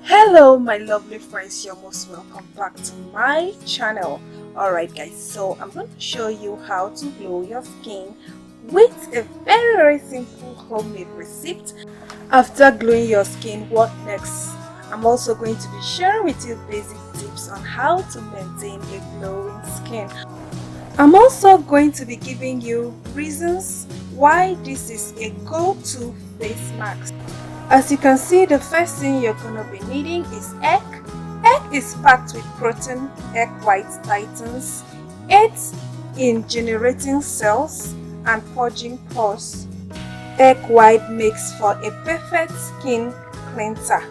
Hello my lovely friends, you're most welcome back to my channel. Alright guys, so I'm going to show you how to glow your skin with a very simple homemade recipe. After glowing your skin, what next? I'm also going to be sharing with you basic tips on how to maintain a glowing skin. I'm also going to be giving you reasons why this is a go-to face mask. As you can see, the first thing you're going to be needing is egg. Egg is packed with protein. Egg white tightens, aids in generating cells and purging pores. Egg white makes for a perfect skin cleanser.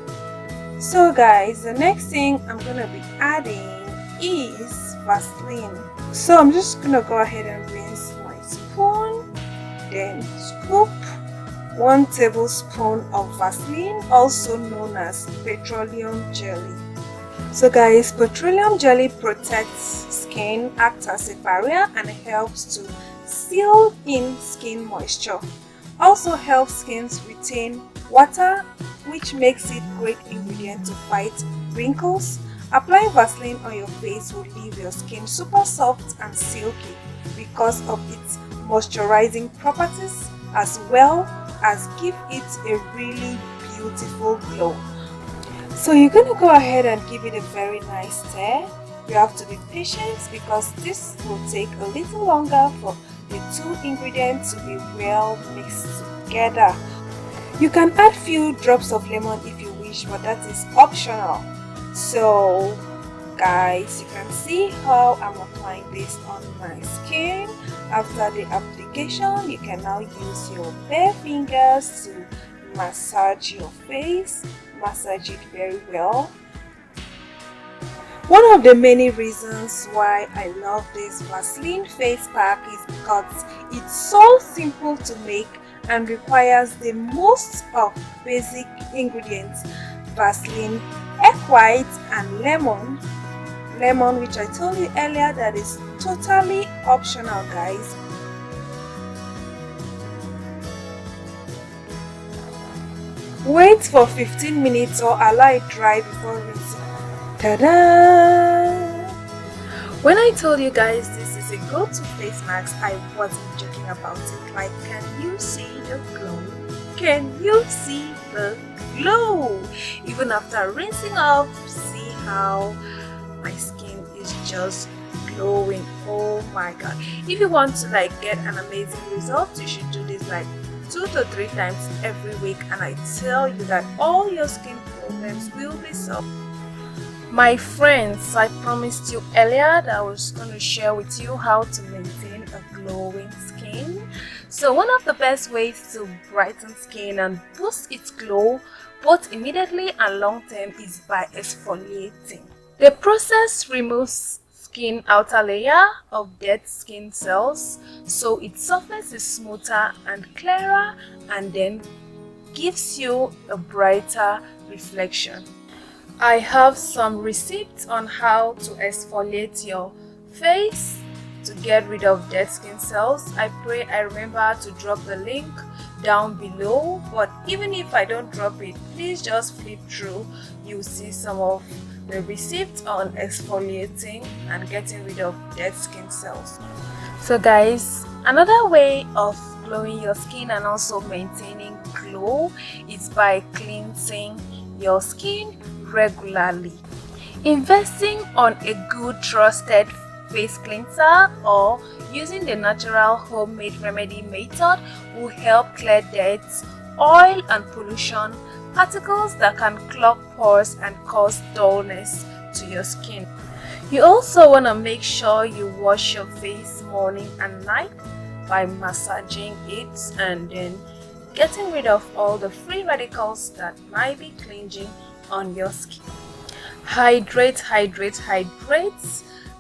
So guys, the next thing I'm going to be adding is Vaseline. So I'm just going to go ahead and rinse my spoon, then scoop 1 tablespoon of Vaseline, also known as petroleum jelly. So guys, petroleum jelly protects skin, acts as a barrier, and helps to seal in skin moisture. Also helps skins retain water, which makes it great ingredient to fight wrinkles. Applying Vaseline on your face will leave your skin super soft and silky because of its moisturizing properties, as well as give it a really beautiful glow. So you're going to go ahead and give it a very nice stir. You have to be patient because this will take a little longer for the two ingredients to be well mixed together. You can add few drops of lemon if you wish, but that is optional. So guys, you can see how I'm applying this on my skin. After the application, you can now use your bare fingers to massage your face, massage it very well. One of the many reasons why I love this Vaseline face pack is because it's so simple to make and requires the most of basic ingredients: Vaseline, egg white, and lemon, which I told you earlier that is totally optional guys. Wait for 15 minutes or allow it dry before rinsing. Ta-da! When I told you guys this is a go-to face mask, I wasn't joking about it. Like, can you see the glow? Can you see the glow? Even after rinsing off, see how my skin is just glowing. Oh my god, if you want to get an amazing result, you should do this 2 to 3 times every week, and I tell you that all your skin problems will be solved. My friends, I promised you earlier that I was going to share with you how to maintain a glowing skin. So one of the best ways to brighten skin and boost its glow both immediately and long term is by exfoliating. The process removes skin outer layer of dead skin cells, so its surface is smoother and clearer, and then gives you a brighter reflection. I have some receipts on how to exfoliate your face to get rid of dead skin cells. I pray I remember to drop the link down below, but even if I don't drop it, please just flip through. You'll see some of the receipts on exfoliating and getting rid of dead skin cells. So guys, another way of glowing your skin and also maintaining glow is by cleansing your skin regularly. Investing on a good trusted face cleanser or using the natural homemade remedy method will help clear dirt, oil and pollution, particles that can clog pores and cause dullness to your skin. You also want to make sure you wash your face morning and night by massaging it and then getting rid of all the free radicals that might be clinging on your skin. Hydrate.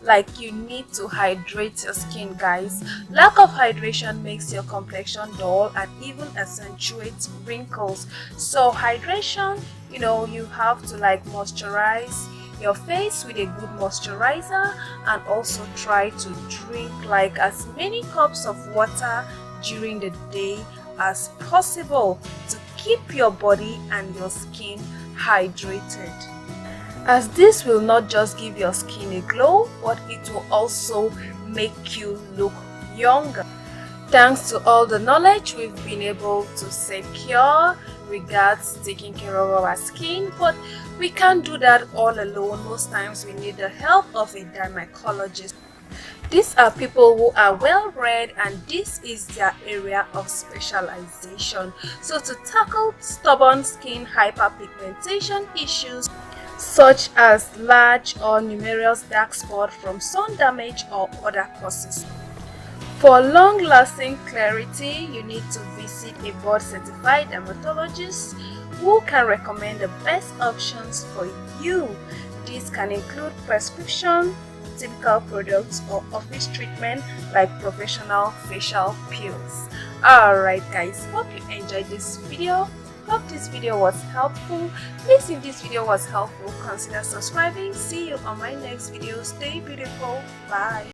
Like, you need to hydrate your skin guys. Lack of hydration makes your complexion dull and even accentuates wrinkles. So hydration, you have to moisturize your face with a good moisturizer, and also try to drink as many cups of water during the day as possible to keep your body and your skin hydrated, as this will not just give your skin a glow, but it will also make you look younger. Thanks to all the knowledge we've been able to secure regards taking care of our skin, but we can't do that all alone. Most times we need the help of a dermatologist. These are people who are well read, and this is their area of specialization. So to tackle stubborn skin hyperpigmentation issues such as large or numerous dark spots from sun damage or other causes. For long-lasting clarity, you need to visit a board-certified dermatologist who can recommend the best options for you. These can include prescription, typical products, or office treatment like professional facial peels. Alright guys, hope you enjoyed this video. Hope this video was helpful. Please, if this video was helpful, consider subscribing. See you on my next video. Stay beautiful. Bye.